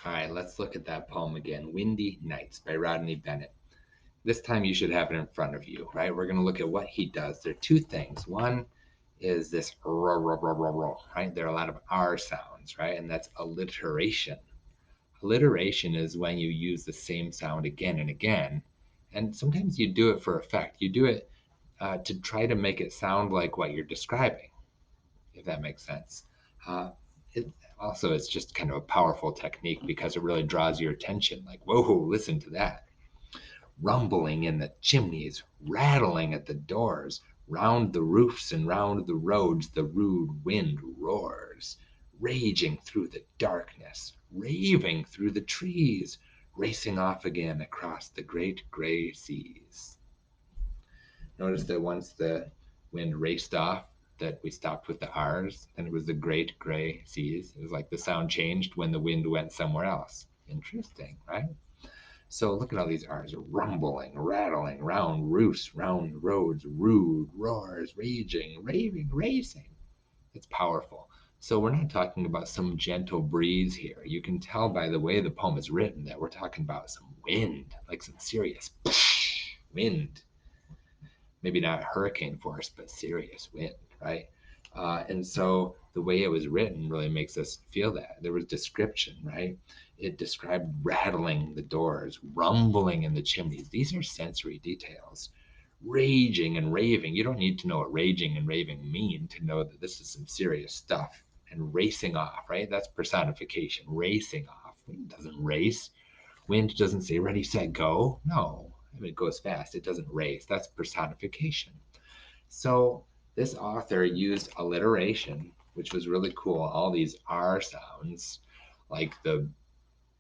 All right, let's look at that poem again. Windy Nights by Rodney Bennett. This time you should have it in front of you, right? We're going to look at what he does. There are two things. One is this right? There are a lot of R sounds, right? And that's alliteration. Alliteration is when you use the same sound again and again. And sometimes you do it for effect. You do it to try to make it sound like what you're describing, if that makes sense. Uh, it also it's just kind of a powerful technique because it really draws your attention. Like, whoa, listen to that! Rumbling in the chimneys, rattling at the doors, round the roofs and round the roads, the rude wind roars, raging through the darkness, raving through the trees, racing off again across the great gray seas. Notice that once the wind raced off, that we stopped with the R's, and it was the great gray seas. It was like the sound changed when the wind went somewhere else. Interesting, right? So look at all these R's rumbling, rattling, round roofs, round roads, rude, roars, raging, raving, racing. It's powerful. So we're not talking about some gentle breeze here. You can tell by the way the poem is written that we're talking about some wind, like some serious wind, maybe not hurricane force, but serious wind, right? And so the way it was written really makes us feel that. There was description, right? It described rattling the doors, rumbling in the chimneys. These are sensory details. Raging and raving. You don't need to know what raging and raving mean to know that this is some serious stuff. And racing off, right? That's personification. Racing off. Wind doesn't race. Wind doesn't say ready, set, go. No, I mean, it goes fast. It doesn't race. That's personification. So this author used alliteration, which was really cool. All these R sounds, like the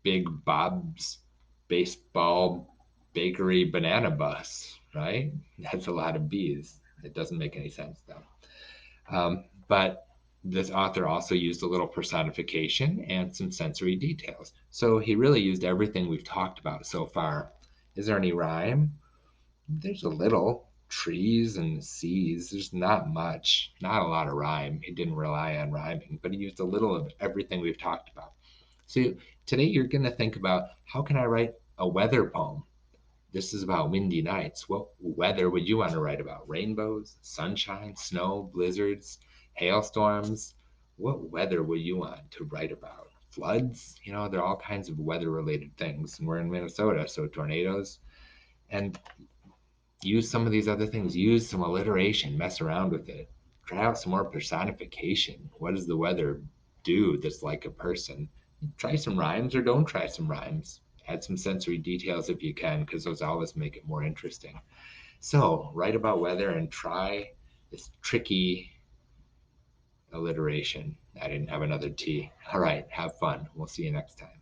Big Bob's baseball bakery banana bus, right? That's a lot of B's. It doesn't make any sense though. But this author also used a little personification and some sensory details. So he really used everything we've talked about so far. Is there any rhyme? There's a little. Trees and seas. There's not much, not a lot of rhyme. He didn't rely on rhyming, but he used a little of everything we've talked about. So today you're going to think about how can I write a weather poem? This is about windy nights. What weather would you want to write about? Rainbows, sunshine, snow, blizzards, hailstorms? What weather would you want to write about? Floods? You know, there are all kinds of weather related things. And we're in Minnesota, so tornadoes. And use some of these other things. Use some alliteration, mess around with it. Try out some more personification. What does the weather do that's like a person? Try some rhymes or don't try some rhymes. Add some sensory details if you can, because those always make it more interesting. So, write about weather and try this tricky alliteration. I didn't have another T. All right, have fun. We'll see you next time.